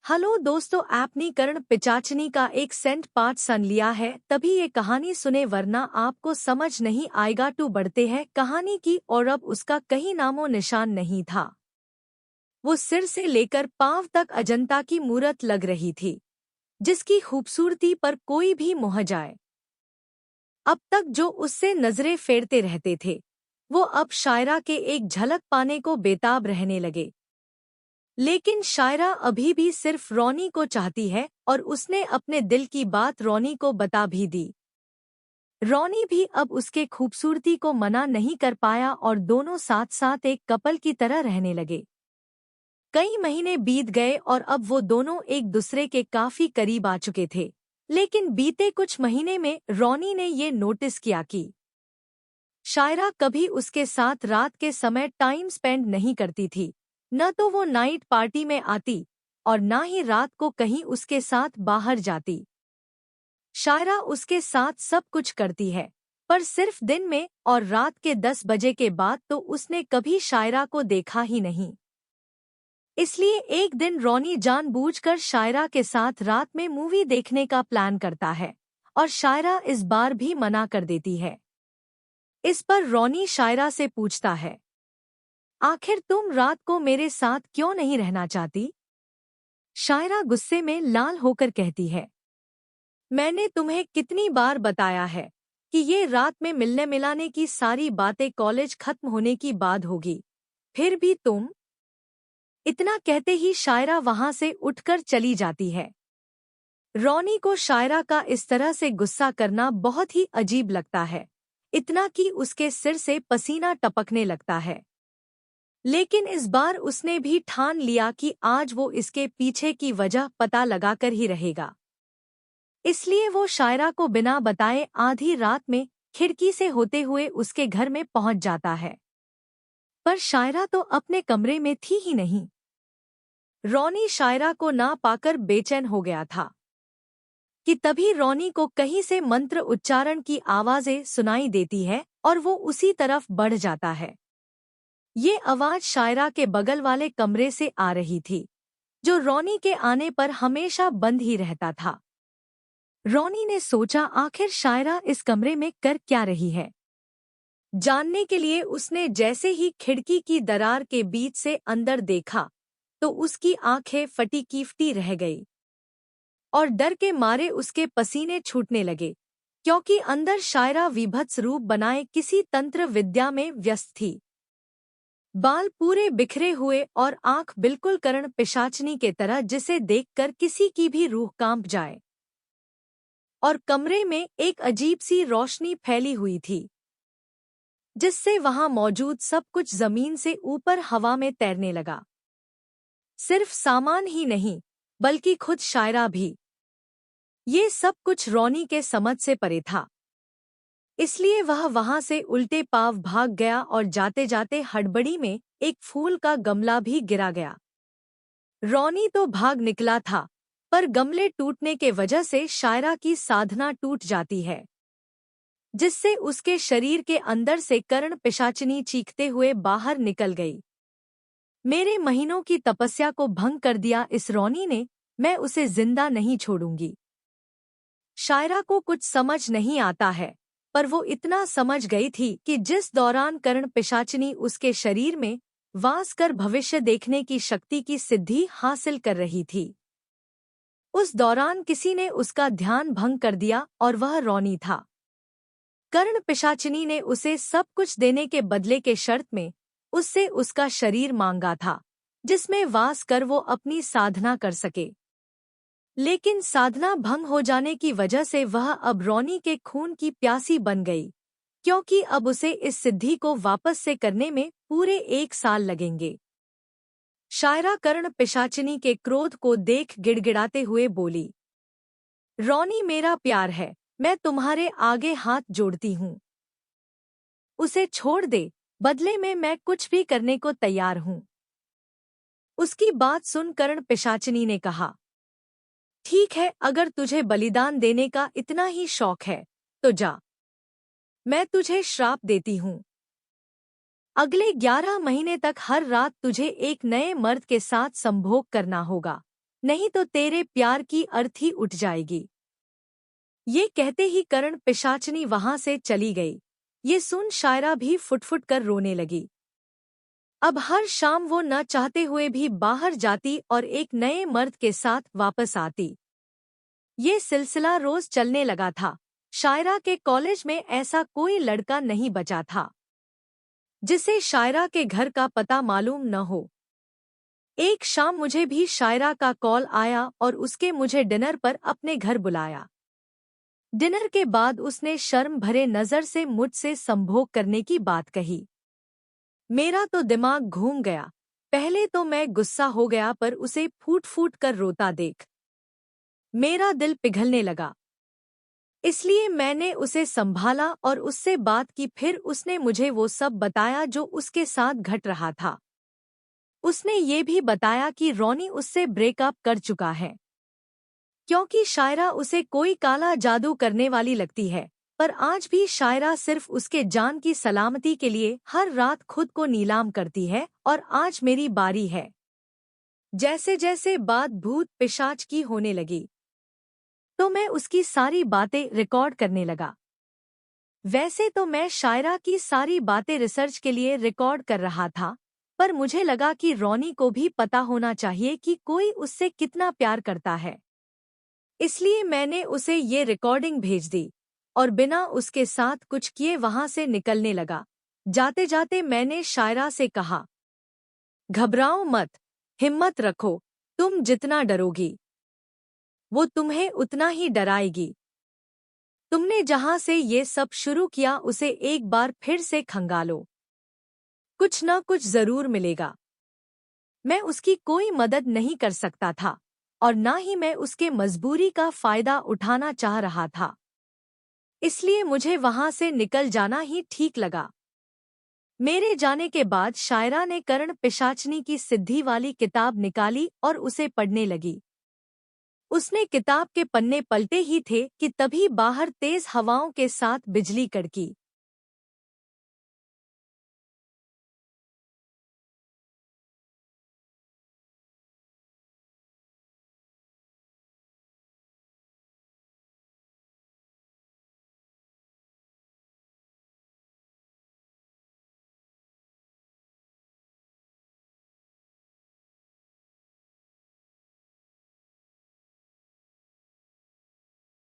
Hello दोस्तों, आपने कर्ण पिशाचिनी का एक सेंट पार्ट सुन लिया है, तभी ये कहानी सुने वरना आपको समझ नहीं आएगा। टू बढ़ते हैं कहानी की और अब उसका कहीं नामो निशान नहीं था। वो सिर से लेकर पांव तक अजंता की मूरत लग रही थी, जिसकी खूबसूरती पर कोई भी मोह जाए। अब तक जो उससे नजरें फेरते रहते थे, वो अब शायरा के एक झलक पाने को बेताब रहने लगे। लेकिन शायरा अभी भी सिर्फ रोनी को चाहती है और उसने अपने दिल की बात रोनी को बता भी दी। रोनी भी अब उसके खूबसूरती को मना नहीं कर पाया और दोनों साथ साथ एक कपल की तरह रहने लगे। कई महीने बीत गए और अब वो दोनों एक दूसरे के काफी करीब आ चुके थे। लेकिन बीते कुछ महीने में रोनी ने ये नोटिस किया कि शायरा कभी उसके साथ रात के समय टाइम स्पेंड नहीं करती थी। न तो वो नाइट पार्टी में आती और न ही रात को कहीं उसके साथ बाहर जाती। शायरा उसके साथ सब कुछ करती है, पर सिर्फ दिन में और रात के 10 बजे के बाद तो उसने कभी शायरा को देखा ही नहीं। इसलिए एक दिन रोनी जानबूझकर शायरा के साथ रात में मूवी देखने का प्लान करता है और शायरा इस बार भी मना कर देती है। इस पर रोनी शायरा से पूछता है, आखिर तुम रात को मेरे साथ क्यों नहीं रहना चाहती? शायरा गुस्से में लाल होकर कहती है, मैंने तुम्हें कितनी बार बताया है कि ये रात में मिलने मिलाने की सारी बातें कॉलेज खत्म होने की बाद होगी, फिर भी तुम। इतना कहते ही शायरा वहां से उठकर चली जाती है। रोनी को शायरा का इस तरह से गुस्सा करना बहुत ही अजीब लगता है, इतना कि उसके सिर से पसीना टपकने लगता है। लेकिन इस बार उसने भी ठान लिया कि आज वो इसके पीछे की वजह पता लगाकर ही रहेगा। इसलिए वो शायरा को बिना बताए आधी रात में खिड़की से होते हुए उसके घर में पहुंच जाता है। पर शायरा तो अपने कमरे में थी ही नहीं। रोनी शायरा को ना पाकर बेचैन हो गया था कि तभी रोनी को कहीं से मंत्र उच्चारण की आवाजें सुनाई देती है और वो उसी तरफ बढ़ जाता है। ये आवाज शायरा के बगल वाले कमरे से आ रही थी, जो रोनी के आने पर हमेशा बंद ही रहता था। रोनी ने सोचा आखिर शायरा इस कमरे में कर क्या रही है। जानने के लिए उसने जैसे ही खिड़की की दरार के बीच से अंदर देखा तो उसकी आंखें फटी की फटी रह गई और डर के मारे उसके पसीने छूटने लगे, क्योंकि अंदर शायरा विभत्स रूप बनाए किसी तंत्र विद्या में व्यस्त थी। बाल पूरे बिखरे हुए और आंख बिल्कुल कर्ण पिशाचनी के तरह, जिसे देखकर किसी की भी रूह कांप जाए। और कमरे में एक अजीब सी रोशनी फैली हुई थी, जिससे वहां मौजूद सब कुछ जमीन से ऊपर हवा में तैरने लगा। सिर्फ सामान ही नहीं, बल्कि खुद शायरा भी। ये सब कुछ रोनी के समझ से परे था, इसलिए वह वहां से उल्टे पांव भाग गया और जाते जाते हड़बड़ी में एक फूल का गमला भी गिरा गया। रोनी तो भाग निकला था, पर गमले टूटने के वजह से शायरा की साधना टूट जाती है, जिससे उसके शरीर के अंदर से कर्ण पिशाचिनी चीखते हुए बाहर निकल गई। मेरे महीनों की तपस्या को भंग कर दिया इस रोनी ने, मैं उसे जिंदा नहीं छोड़ूंगी। शायरा को कुछ समझ नहीं आता है, पर वो इतना समझ गई थी कि जिस दौरान कर्ण पिशाचिनी उसके शरीर में वास कर भविष्य देखने की शक्ति की सिद्धि हासिल कर रही थी, उस दौरान किसी ने उसका ध्यान भंग कर दिया और वह रोनी था। कर्ण पिशाचिनी ने उसे सब कुछ देने के बदले के शर्त में उससे उसका शरीर मांगा था, जिसमें वास कर वो अपनी साधना कर सके। लेकिन साधना भंग हो जाने की वजह से वह अब रोनी के खून की प्यासी बन गई, क्योंकि अब उसे इस सिद्धि को वापस से करने में पूरे 1 साल लगेंगे। शायरा कर्ण पिशाचिनी के क्रोध को देख गिड़गिड़ाते हुए बोली, रोनी मेरा प्यार है, मैं तुम्हारे आगे हाथ जोड़ती हूँ। उसे छोड़ दे, बदले में मैं कुछ भी करने को तैयार हूँ। उसकी बात सुन कर्ण पिशाचिनी ने कहा, ठीक है, अगर तुझे बलिदान देने का इतना ही शौक है तो जा, मैं तुझे श्राप देती हूँ। अगले 11 महीने तक हर रात तुझे एक नए मर्द के साथ संभोग करना होगा। नहीं तो तेरे प्यार की अर्थ ही उठ जाएगी। ये कहते ही करण पिशाचनी वहां से चली गई। ये सुन शायरा भी फुट-फुट कर रोने लगी। अब हर शाम वो न चाहते हुए भी बाहर जाती और एक नए मर्द के साथ वापस आती। ये सिलसिला रोज चलने लगा था। शायरा के कॉलेज में ऐसा कोई लड़का नहीं बचा था जिसे शायरा के घर का पता मालूम न हो। एक शाम मुझे भी शायरा का कॉल आया और उसके मुझे डिनर पर अपने घर बुलाया। डिनर के बाद उसने शर्म भरे नजर से मुझसे संभोग करने की बात कही। मेरा तो दिमाग घूम गया। पहले तो मैं गुस्सा हो गया, पर उसे फूट फूट कर रोता देख मेरा दिल पिघलने लगा। इसलिए मैंने उसे संभाला और उससे बात की। फिर उसने मुझे वो सब बताया जो उसके साथ घट रहा था। उसने ये भी बताया कि रॉनी उससे ब्रेकअप कर चुका है, क्योंकि शायरा उसे कोई काला जादू करने वाली लगती है। पर आज भी शायरा सिर्फ उसके जान की सलामती के लिए हर रात खुद को नीलाम करती है। और आज मेरी बारी है। जैसे जैसे बात भूत पिशाच की होने लगी तो मैं उसकी सारी बातें रिकॉर्ड करने लगा। वैसे तो मैं शायरा की सारी बातें रिसर्च के लिए रिकॉर्ड कर रहा था, पर मुझे लगा कि रॉनी को भी पता होना चाहिए कि कोई उससे कितना प्यार करता है। इसलिए मैंने उसे ये रिकॉर्डिंग भेज दी और बिना उसके साथ कुछ किए वहां से निकलने लगा। जाते जाते मैंने शायरा से कहा, घबराओ मत, हिम्मत रखो, तुम जितना डरोगी वो तुम्हें उतना ही डराएगी। तुमने जहां से ये सब शुरू किया उसे एक बार फिर से खंगालो, कुछ न कुछ जरूर मिलेगा। मैं उसकी कोई मदद नहीं कर सकता था और ना ही मैं उसके मजबूरी का फायदा उठाना चाह रहा था। इसलिए मुझे वहां से निकल जाना ही ठीक लगा। मेरे जाने के बाद शायरा ने कर्ण पिशाचनी की सिद्धि वाली किताब निकाली और उसे पढ़ने लगी। उसने किताब के पन्ने पलटे ही थे कि तभी बाहर तेज हवाओं के साथ बिजली कड़की।